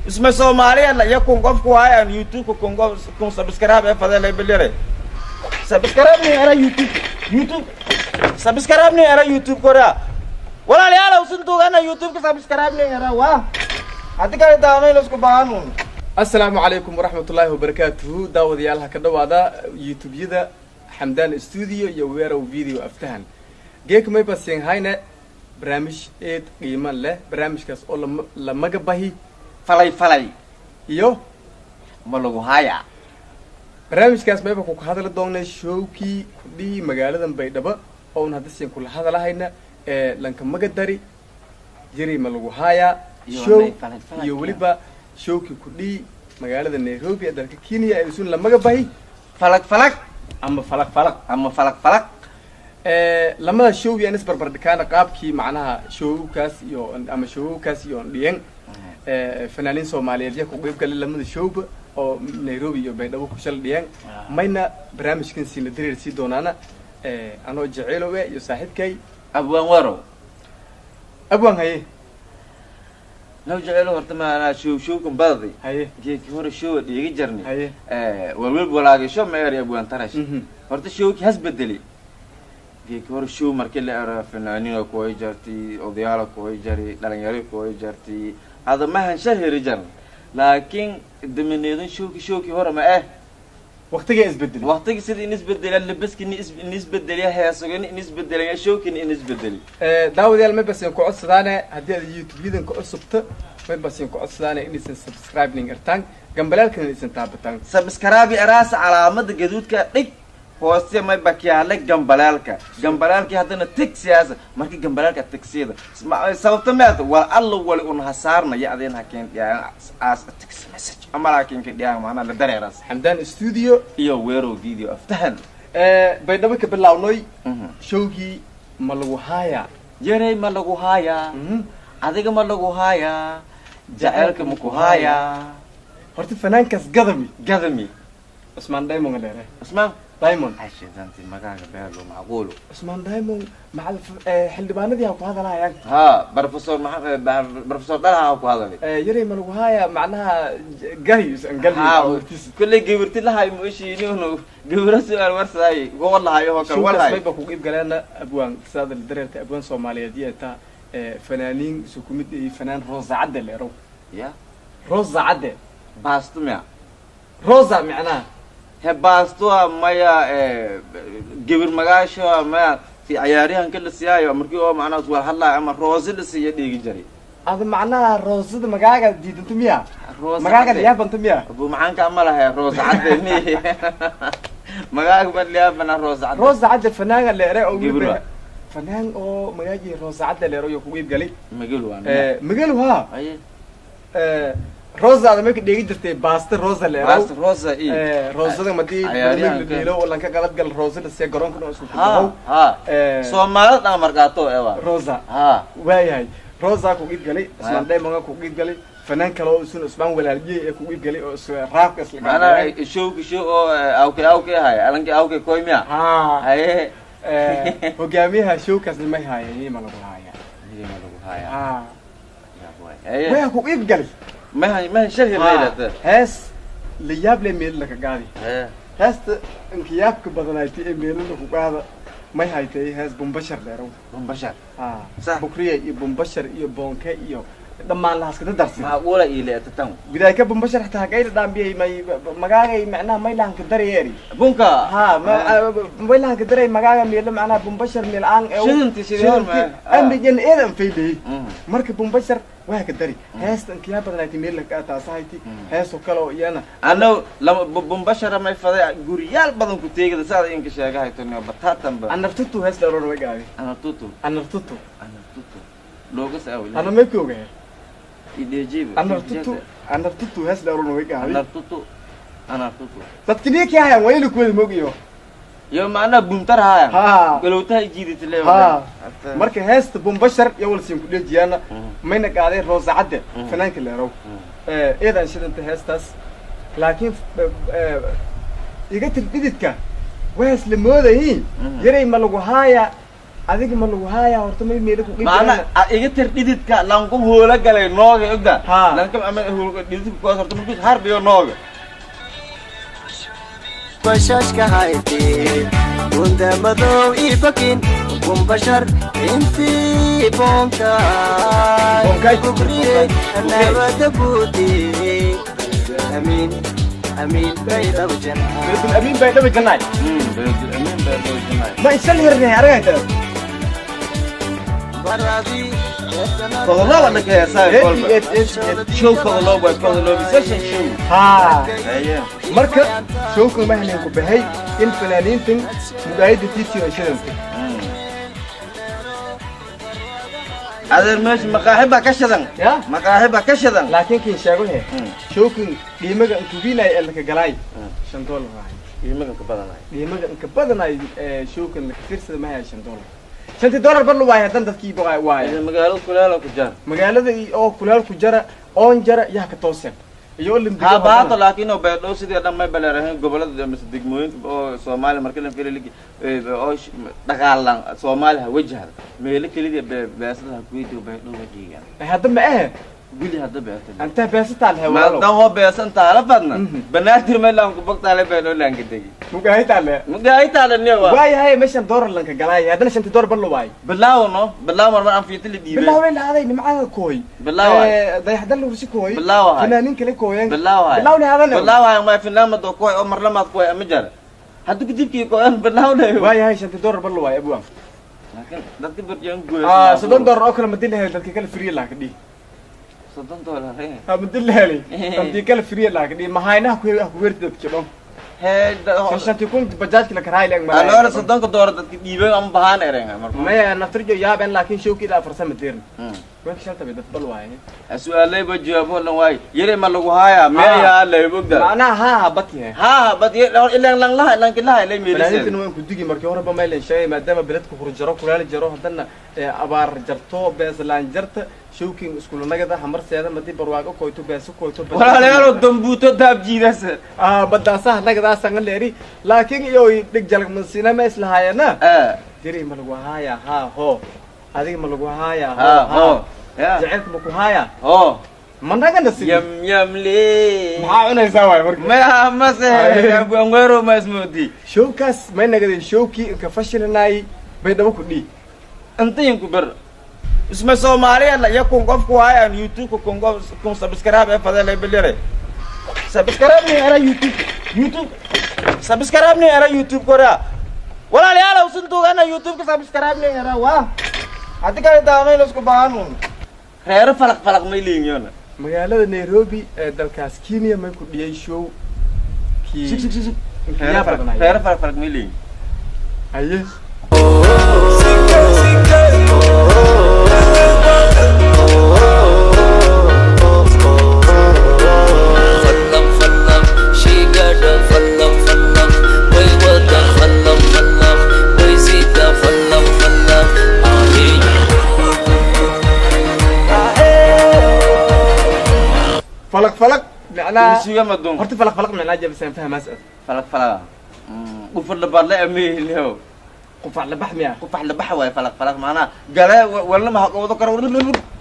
اسمه سومالي لا يكون قفكو هاي ان يوتيوب كون سبسكرايب فضل بليره سبسكرايب ني على يوتيوب سبسكرايب ني على يوتيوب كورا ولا لي على وسنتو انا يوتيوب سبسكرايب ني على وا هذيك داوني لسكو بانون السلام عليكم ورحمة الله وبركاته داود يالها كدوادا يوتيوب يدا حمدان استوديو يويرو فيديو افتهن جيك ما يبسين هاينا برامج ايد قيمة له برامج كاس أول لما جبهي فلاي يو ملوغو هايا برامج كاس ما يبقى هذا الدون شوكي دي مقالة بيدبا أو نهدسين كل هذا لهاينا لانك مقدري جري ملوغو هايا شو يوليبا شوكي كدي مقالة نيروبي أدرك كينيا يسون لما جبهي فلك أما فلك لما شو يعني نسبر بردكان قابكي معناها شو كاس يو أما شو كاس يو لين فنانين سوماليين جاكو قيب قال لما الشوب أو نيروبي يو بيدو كشل لين ماينا برامج كنسي ندري رسي دونانا أنا جعيلو بي يساعد كي أبوان ورو أبوان هاي لو جعلوا هرتما أنا شوكم بضي هاي جيك هور شو يجي جرني هاي والولد ولاقي شو ما يري أبوان ترش هرت شوك حسب الدليل جيك هور شو مركل أعرف فنانين كوي جرتي أضياء كوي جري دلنياري كوي جرتي هذا ما هنشهر رجال لكن دمنيدن شوكي هور ما وقت جاي إسبدلي وقتك سيدي نسبة دليل لبسك نسبة دليل هي سجن نسبة دليل شوكي نسبة دليل داود يلا ما بس ينكو عصدانة هدي اليوتيوب يدن كو عصبت ما بس ينكو عصدانة إني سبسكرايب نينغرتان جنبلال كنا إنسان تابتان سبسكرايب أراس علامة جدود كإك هوستي ما يبكي عليك جنبلالك هذا تك سياسة مركي جنبلالك تك سياسة سبب مات والله ولا هسارنا يعدين هكين يعني as a text message أما لكن كده معنا لدري راس حمدان استوديو ويرو فيديو أفتحن بينما كبلاونوي شوكي ملوهايا يري ملوهايا أديك ملوهايا جعلك مكوهايا هرت فنان كاس قدمي عثمان دايمون اللي عثمان دايمون عشان أنت ما كان بيعلو معقوله عثمان دايمون مع حلبانة دي أو هذا لا يعني ها بروفيسور ده هاو هذا يري ملوهايا معناها جايز انقلبي كل جبرت لها مشي إنه جبرت الورثة هاي والله هاي هو كان والله هاي بقول يبقى لنا أبوان ساد الدرير أبوان سومالية دي تا فنانين سكوميد فنان روزا عدل يرو يا روزا عدل باستمع روزا معناه هباستوا مايا جبر مغاشوا ما في عياريها كل السيايو مركيو معنا سوال هلا أما روز اللي سيدي جري هذا معناه روز ده مجاعة جديد أنتم يا مجاعة اليابان أنتم يا أبو معان كمالها هي روز عدني مجاعة باليابان روز عدل فنان اللي رأوا فنان أو مجاعة روز عدل اللي رأوا يكويب قلي مقلوا ها روزا هذا ممكن يجي جرتي باستر روزا اللي روزا إيه روزا ده مدي ليلو ولا كقلت قال روزا ده سيجرون كنا نسوي سومالات أنا مرقاتو إيوه روزا وياي روزا كوجيب قلي اسمه دايما كوجيب قلي فنان كلو يسون اسمه ولا يجي كوجيب قلي راب كسل أنا شو أوكي هاي أنا أوكي كويميا هاي وجاميها شو كسل ما هاي هي ما له هاي ويا كوجيب قلي ما شهر ليلة هاس لياب لي ميل لك قاعد هاس انكياب كبدنايتي ميل لك قاعد ما هاي تي هاس بومبشر ليرو بومبشر صح بكريه بومبشر بونكا دمان لهاس كده درس معقوله الى تتم بدايه كبومبشر حتى قايل دام بي مغاغي معناها ما لهان كدريري بونكا ما لهان كدري مغاغا ميل معناها بومبشر ميل ان شنو ام جن ايدن في لي مركب بومبشر واه كدري هاس انكياب بدنايتي ميل لك تاسايتي هاس وكلو يانا انا لما بومبشر ما فدا غوريال بدن ku teegada saad in ka sheegahay tano batatan ba ana tutu hees daro way gaari ana tutu looga saaway ana ma ku ogahay ideejib ana tutu hees daro way gaari ana tutu dadkii kii hayaan way lu kuwada mogiyo yo maana buntar hayaan galowta jiidit leeyahay marka heesta bumbashar iyo wal siin ku dhajiyana mayna qaaday roos cadde fanaanka leerow eedan shidanta heestas laakiin iga tirbididka waas la moodayin yaray ma lagu haaya adiga ma lagu haya horta may meelo ku maana iga tir dhididka lan ku hoola galay nooga ogda Ha. lan ka ama hoola dhididka ko horta markuu harbiyo nooga بشاشك هايتي كنت مدو إيبكين كن بشر انتي بونكاي بونكاي. كبري أنا بدبوتي أمين أمين بيضا وجنة bil amin bay dhabi janay amin beedo jinay ma isal yarnay aragayta برادي kodolo wala ka heesaa kolba et show kodolo way kodolo session show ha aye marka showka ma helin ku bahay in fanaaniintan mugaayada tiisi oo shidanta adeer meesh maqaahiba ka shadan ya maqaahiba ka shadan laakiin kiin sheego he showkan qiimaga intu biinay ee laka galay $5 waay iimaga ka badanay qiimaga inka badanay showkan laka fiirsada ma hayaan $5 bar waay hadan dadkii waay magaalada kulaala ku jaar magaalada oo kulaal ku jara oon jara yaa ka toosan iyo limbiga ha baato laakiin oo beedho sidii dhamay baleerahay gobolada ama degmooyinka oo Soomaali markii la fiilay oo dhaqaalan Soomaali ha wajahada meelo kaliya beesada ku yidhi beedho wajiga hadda ma ah guli hadda beesada anta beesata ma hawalo dan ho beesan taala badna banaatir meelan ku baqtaale beedho laanka degi mugaay taale mugaay taala neewa waay hay meeshan $1 lanka galay hadana $5 bar waay bilaaw mar aan fiitili diibay bilaaw la haday nimcada kooy bilaaw dayaxdan lagu si kooy bilaaw fanaanin kale kooyeen bilaaw bilaaw la hadan bilaaw ma finaama do kooy oo mar lamaad kooy ama jar haddu gidibkii kooyan bilaaw leeyo waay hay $5 bar waay abuwa laakiin dadka barjaan gooy $7 oo kale madin lahayd dadka kale free la ka dhig $7 ha madin lahayd dadka kale free la ka dhig mahayna ku weerti dadka dhon shanti kun bajaajka la karaay leeg ma alora $7 dadka dhiibay ama bahan ereen marka ma naftirjo yaaben laakiin showkii la farsama deerin wax shanta bid dad bal waay su'aalay ba jawaabo lan waay yare ma lagu haya meeya la bogda macna ha bati ha bad ilan lan la lan kila la meelisay fanaaniintan waan ku digi markii hore ba ma ilan sheegay maadaama beledku hurjaro kulaal jaro hadana abaar jarto beeslaan jarta showking isku nagada hamarseeda madii barwaago kooyto beeso kooyto walaalayaal dambuuto daab jiidas badaasaha nagadaa sangan leeri laakiin iyo dhig jalag masina ma islahaayana diri ma lagu haya ha ho adiga ma lagu haya ha ho jaceelka ma ku haya ho managa nasi yam le maxaa cunaysaa waay marka ma mase ngwero ma ismoodi showkaas may nagaday showkii inka fashilanay bay dhabo ku dhii intiin ku bar isma Soomaaliya la yakun qofku waay aan YouTube ku subscribe ee fadal ay bilire subscribe ni ara YouTube subscribe ni ara YouTube kora walaalayaal oo suntuugana YouTube ka subscribe ni ara waa hadda kale daamay isku baahanun reer falaq may leeyeen magaalada Nairobi ee dalkaas Kenya may ku dhiyay show kii reer falaq may leeyeen aye falaq macnaa isuga madun horta falaq macnaa jabsan fahmaas falaq qufal la badla ameeyo qufac la baxmiya qufac la bax way falaq macnaa gala walna ma haqoodo karo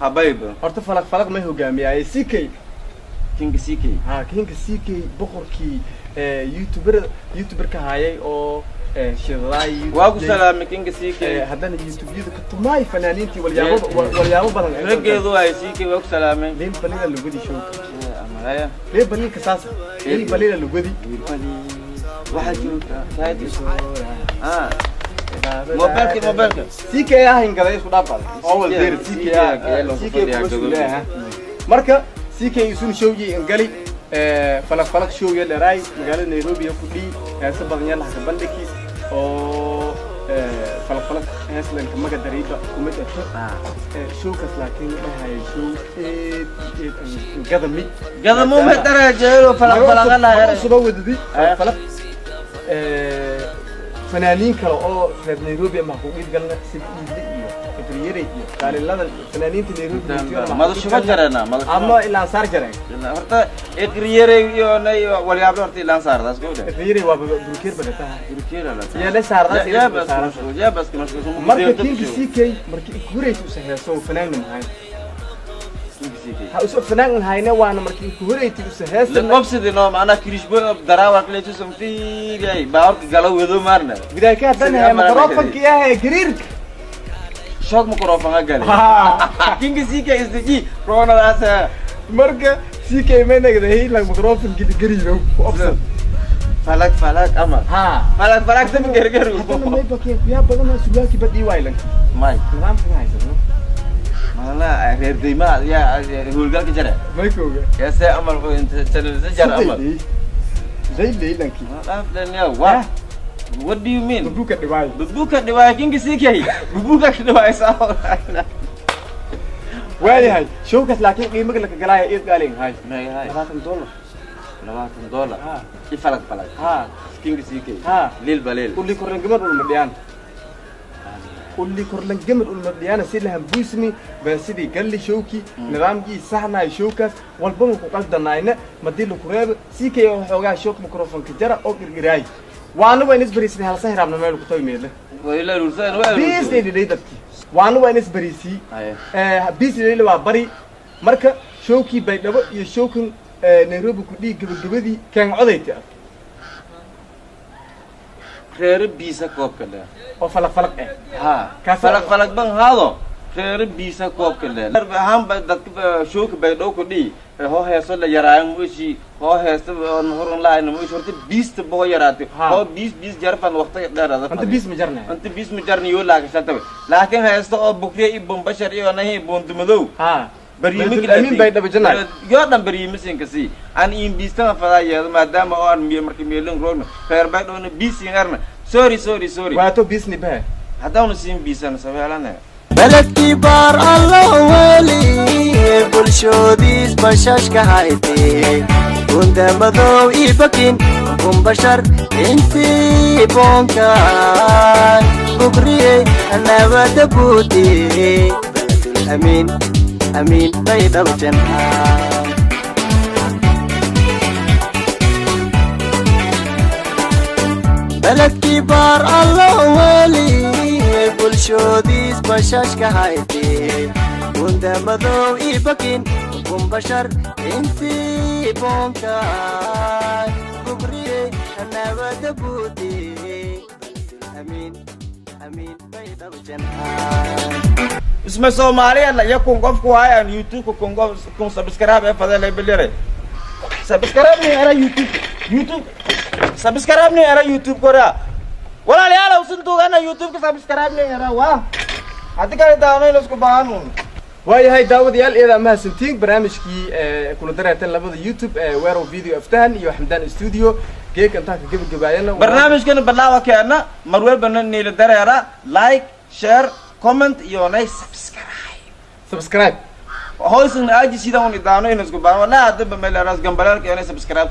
habayb horta falaq ma hogaamiyay CK kinga CK ha kinga CK boqorkii youtuber ka hayay oo shidaay waa ku salaamay kinga CK hadana youtube-yada ka tumay fanaaniintii walyaabo badan rageedu ay CK waa ku salaamay leen balina lugudi show amaraya leen balina ka saasa leen balina lugudi waxa jiro saayid mobilka CK ahin gada isku dhaafad oo wal deer CK marka CK isun showgi ingali falaq show yeleeray magaalada Nairobi ku dhii heesa badan yalaha ka bandhigi oo falaq heeslan ka maga dariiba kuma jirto showkaas laakiin waxay show gadami ma darajeelo falaq la yar soo wadadi falaq fanaaniin kale oo reer Nairobi ma ku dhig galna sida iyo ekriyeray qaalilada fanaaniinta Nairobi mada shuba jarana mada ama ilaa saar jareen horta ekriyere iyo nay walyaabo horta ilaan saardaas gowda ekriyeray waa burkeer badata burkeer la ya la saardaas ya bas kuma marka kinki sikay marka kureeytu saheeso fanaanna mahay ha usoo fanaan hayna waana markii ku horeeyay u saheesan la qabsidino macna kirishbo daraawa kaleeto samfiiray baarka galo wado marna bidaayka hadana microphone-ki ah gariir shoog microphone gal kinki sikay isdiji roonadaas marka sikay meenagda la microphone gidi gariiro option falak ama falak tam gargaru hadana may bakay ya badan suugaaki badii waylan may nidaam ka haysan mala reer deyma ya hulgalka jara may kooga ya se amal ko inta channel jara amal zay leelanki aflan ya wa what do you mean bubuka dhiwaay kingi sikay bubuka dhiwaay sao waayahay showkas laakiin qiimo la galaya eed gaaleen hay $20 ifalak kingi sikay lil balil kulli korran gamad ul madiyaan kulli korlan gamad ul madiyaan silahan buismi baasidii galli showki nidaamkii saxnaa showkas walba ku qaldanayna madii lu kureeb sikay oo xoogaa show microphone ka jara oo girgiraay waana waa isbariisay hal sahraabna meel ku taymeedle wayla ruusan waa bis dadki waana waa isbariisay bis waa bari marka showki baydhabo iyo showkan Nairobi ku dhig gabadii kan codayta reer bisa koob kale oo falaq ka falaq ban haado reer bisa koob kale ahaan dadka showka baydhabo ku dhig ho heeso la yaraan muushi ho heeso on horan la in muushi horta biista boo yaraatay ho bis jarfan waqti dheeraad anta bis ma jarnay yo laaga shaltay laakiin heesto oo bukriye ibn bashar iyo nahi bondumadow بريمك الأمين بيد أبو جناي يادم بريمس إنكسي أنا إن بيستنا فضايا ما دام أون مركي ميلون رون خير بعد أون بيسين أرنا سوري واتو بيسني به هذا أون سين بيسنا سوي على بلد كبار الله ولي كل شو ديس بشاش كهايتي كنت مذو إيبكين كن بشر انتي بونكاي بكري أنا بدبوتي بلد الأمين أمين بيد الجنة بلد كبار الله ولي كل شو ديس بشاش كهايتي كنت مذو إيبكين كن بشر انتي بونكاي بكري أنا بدبوتي أمين بيد الجنة اسمه Soomaaliya la yakun qofku waa aan YouTube ku subscribe fadal ay bilire subscribe ni era YouTube subscribe ni era YouTube kora walaalayaal usan tuugana YouTube ka subscribe ni era waa hadii kale daaway la isku baahan waayahay daawadayaal iyada ma santiin barnaamijkii kula dareertan labada YouTube weero video aftaan iyo Xamdaan Studio geek inta ka gabagabayna barnaamijkan balaawa keena marwal banan niila dareera like share comment iyo nay subscribe هو اسمه أجي سيدا وني دانو إنه سكوبان ولا هذا بملأ راس جنبالك يعني subscribe